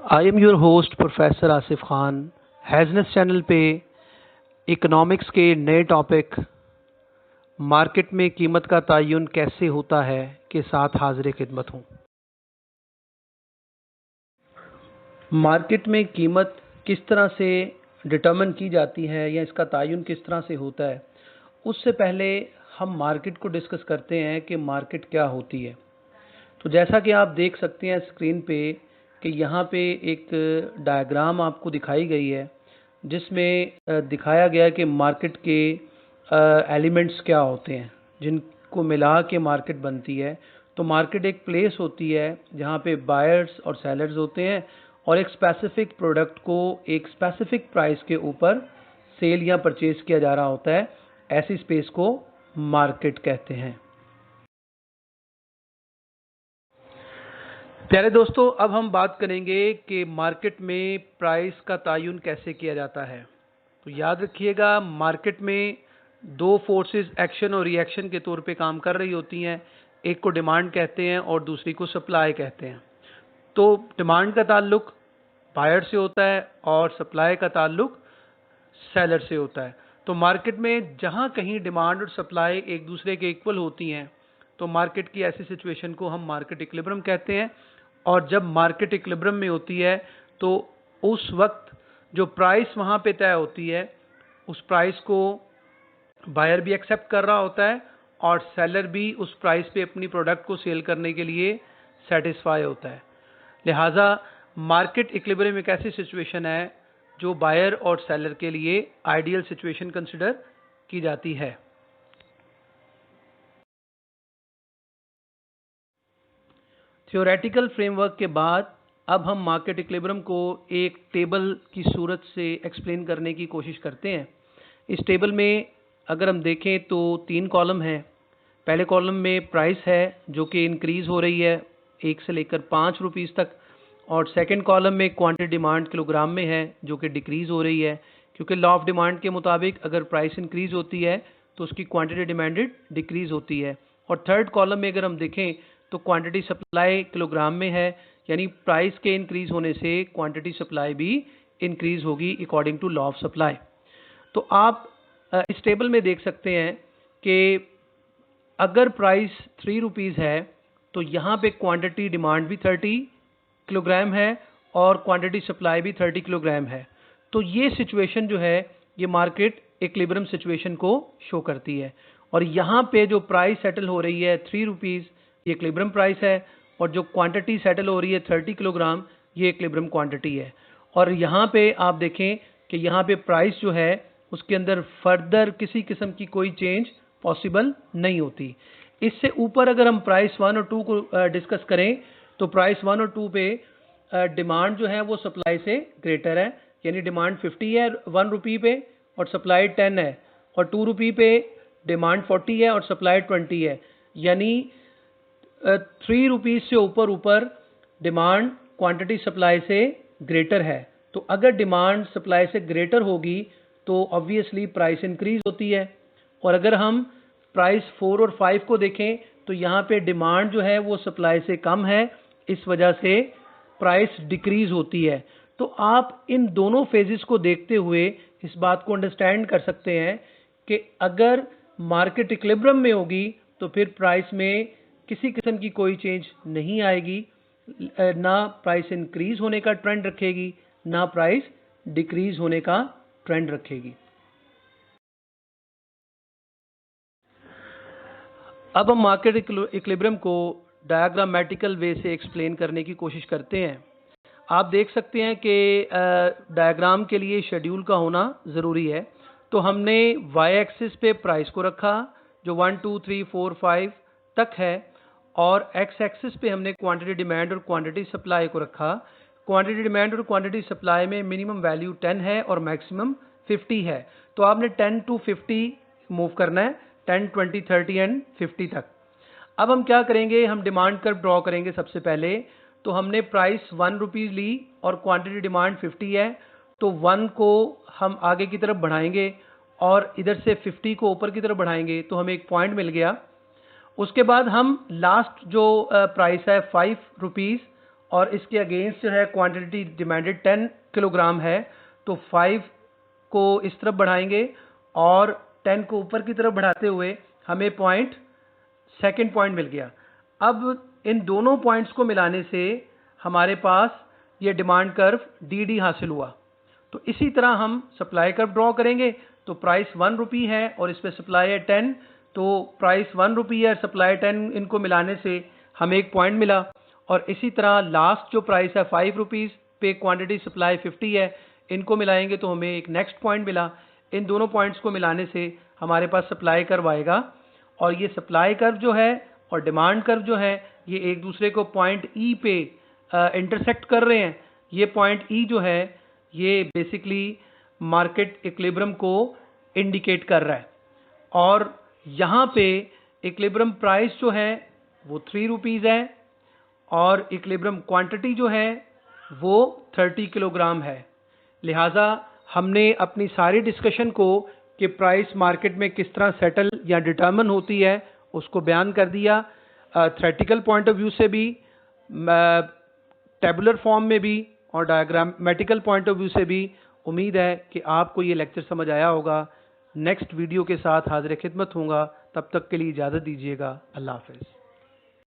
I am your host professor Asif Khan. हैजनेस channel पे economics के नए टॉपिक मार्केट में कीमत का तयन कैसे होता है के साथ हाजिर खिदमत हूँ। मार्केट में कीमत किस तरह से डिटर्मिन की जाती है या इसका तयन किस तरह से होता है, उससे पहले हम मार्केट को डिस्कस करते हैं कि मार्केट क्या होती है। तो जैसा कि आप देख सकते हैं स्क्रीन पे कि यहाँ पे एक डायग्राम आपको दिखाई गई है जिसमें दिखाया गया कि मार्केट के एलिमेंट्स क्या होते हैं जिनको मिला के मार्केट बनती है। तो मार्केट एक प्लेस होती है जहाँ पे बायर्स और सेलर्स होते हैं और एक स्पेसिफिक प्रोडक्ट को एक स्पेसिफिक प्राइस के ऊपर सेल या परचेज किया जा रहा होता है। ऐसी स्पेस को मार्केट कहते हैं। प्यारे दोस्तों, अब हम बात करेंगे कि मार्केट में प्राइस का तयन कैसे किया जाता है। तो याद रखिएगा, मार्केट में दो फोर्सेस एक्शन और रिएक्शन के तौर पे काम कर रही होती हैं। एक को डिमांड कहते हैं और दूसरी को सप्लाई कहते हैं। तो डिमांड का ताल्लुक बायर से होता है और सप्लाई का ताल्लुक सेलर से होता है। तो मार्केट में जहां कहीं डिमांड और सप्लाई एक दूसरे के इक्वल होती हैं तो मार्केट की ऐसी सिचुएशन को हम मार्केट इक्विलिब्रियम कहते हैं। और जब मार्केट इक्विलिब्रियम में होती है तो उस वक्त जो प्राइस वहां पे तय होती है उस प्राइस को बायर भी एक्सेप्ट कर रहा होता है और सेलर भी उस प्राइस पे अपनी प्रोडक्ट को सेल करने के लिए सेटिस्फाई होता है। लिहाजा मार्केट इक्विलिब्रियम एक ऐसी सिचुएशन है जो बायर और सेलर के लिए आइडियल सिचुएशन कंसिडर की जाती है। थ्योरेटिकल फ्रेमवर्क के बाद अब हम मार्केट इक्विलिब्रियम को एक टेबल की सूरत से एक्सप्लेन करने की कोशिश करते हैं। इस टेबल में अगर हम देखें तो 3 कॉलम हैं। पहले कॉलम में प्राइस है जो कि इंक्रीज हो रही है 1 से लेकर 5 रुपीज़ तक, और सेकंड कॉलम में क्वांटिटी डिमांड किलोग्राम में है जो कि डिक्रीज हो रही है, क्योंकि लॉ ऑफ डिमांड के मुताबिक अगर प्राइस इंक्रीज होती है तो उसकी क्वांटिटी डिमांडेड डिक्रीज होती है। और थर्ड कॉलम में अगर हम देखें तो क्वांटिटी सप्लाई किलोग्राम में है, यानी प्राइस के इंक्रीज होने से क्वांटिटी सप्लाई भी इंक्रीज होगी according to law of supply. तो आप इस टेबल में देख सकते हैं कि अगर प्राइस 3 रुपीज़ है तो यहाँ पे क्वांटिटी डिमांड भी 30 किलोग्राम है और क्वांटिटी सप्लाई भी 30 किलोग्राम है। तो ये सिचुएशन जो है ये मार्केट इक्विलिब्रियम सिचुएशन को शो करती है। और यहाँ पे जो प्राइस सेटल हो रही है 3 रुपीज़ ये इक्विलिब्रियम प्राइस है, और जो क्वांटिटी सेटल हो रही है 30 किलोग्राम ये इक्विलिब्रियम क्वांटिटी है। और यहाँ पे आप देखें कि यहाँ पे प्राइस जो है उसके अंदर फर्दर किसी किस्म की कोई चेंज पॉसिबल नहीं होती। इससे ऊपर अगर हम प्राइस 1 और 2 को डिस्कस करें तो प्राइस 1 और 2 पे डिमांड जो है वो सप्लाई से ग्रेटर है, यानी डिमांड 50 है 1 रुपये पे और सप्लाई 10 है, और 2 रुपये पे डिमांड 40 है और सप्लाई 20 है, यानी 3 रुपीज़ से ऊपर डिमांड क्वांटिटी सप्लाई से ग्रेटर है। तो अगर डिमांड सप्लाई से ग्रेटर होगी तो ऑब्वियसली प्राइस इंक्रीज होती है। और अगर हम प्राइस 4 और 5 को देखें तो यहाँ पे डिमांड जो है वो सप्लाई से कम है, इस वजह से प्राइस डिक्रीज होती है। तो आप इन दोनों फेजेस को देखते हुए इस बात को अंडरस्टैंड कर सकते हैं कि अगर मार्केट इक्विलिब्रियम में होगी तो फिर प्राइस में किसी किस्म की कोई चेंज नहीं आएगी, ना प्राइस इंक्रीज होने का ट्रेंड रखेगी ना प्राइस डिक्रीज होने का ट्रेंड रखेगी। अब हम मार्केट इक्विलिब्रियम को डायग्रामेटिकल वे से एक्सप्लेन करने की कोशिश करते हैं। आप देख सकते हैं कि डायग्राम के लिए शेड्यूल का होना ज़रूरी है। तो हमने वाई एक्सिस पे प्राइस को रखा जो 1 2 3 4 5 तक है, और एक्स एक्सिस पे हमने क्वांटिटी डिमांड और क्वांटिटी सप्लाई को रखा। क्वांटिटी डिमांड और क्वांटिटी सप्लाई में मिनिमम वैल्यू 10 है और मैक्सिमम 50 है। तो आपने 10 to 50 मूव करना है, 10 20 30 एंड 50 तक। अब हम क्या करेंगे, हम डिमांड कर्व ड्रॉ करेंगे। सबसे पहले तो हमने प्राइस 1 रुपीज़ ली और क्वांटिटी डिमांड 50 है, तो 1 को हम आगे की तरफ बढ़ाएंगे और इधर से 50 को ऊपर की तरफ बढ़ाएंगे तो हमें एक पॉइंट मिल गया। उसके बाद हम लास्ट जो प्राइस है 5 रुपीज़ और इसके अगेंस्ट जो है क्वांटिटी डिमांडेड 10 किलोग्राम है, तो 5 को इस तरफ बढ़ाएंगे और 10 को ऊपर की तरफ बढ़ाते हुए हमें सेकंड पॉइंट मिल गया। अब इन दोनों पॉइंट्स को मिलाने से हमारे पास ये डिमांड कर्व डी हासिल हुआ। तो इसी तरह हम सप्लाई कर्व ड्रॉ करेंगे। तो प्राइस 1 रुपी है और इस पे सप्लाई है 10, तो प्राइस 1 रुपी है, सप्लाई 10, इनको मिलाने से हमें एक पॉइंट मिला। और इसी तरह लास्ट जो प्राइस है 5 रुपीज़ पे क्वांटिटी सप्लाई 50 है, इनको मिलाएंगे तो हमें एक नेक्स्ट पॉइंट मिला। इन दोनों पॉइंट्स को मिलाने से हमारे पास सप्लाई कर्व आएगा और ये सप्लाई कर्व जो है और डिमांड कर्व जो है ये एक दूसरे को पॉइंट ई पे इंटरसेक्ट कर रहे हैं। ये पॉइंट ई जो है ये बेसिकली मार्केट इक्विलिब्रियम को इंडिकेट कर रहा है और यहाँ पे इक्विलिब्रियम प्राइस जो है वो 3 रुपीज़ है और इक्विलिब्रियम क्वांटिटी जो है वो 30 किलोग्राम है। लिहाजा हमने अपनी सारी डिस्कशन को कि प्राइस मार्केट में किस तरह सेटल या डिटर्मिन होती है उसको बयान कर दिया, थ्योरेटिकल पॉइंट ऑफ व्यू से भी, टेबुलर फॉर्म में भी और डायग्रामेटिकल पॉइंट ऑफ व्यू से भी। उम्मीद है कि आपको ये लेक्चर समझ आया होगा। नेक्स्ट वीडियो के साथ हाजिर खिदमत होऊंगा, तब तक के लिए इजाज़त दीजिएगा। अल्लाह हाफ़िज़।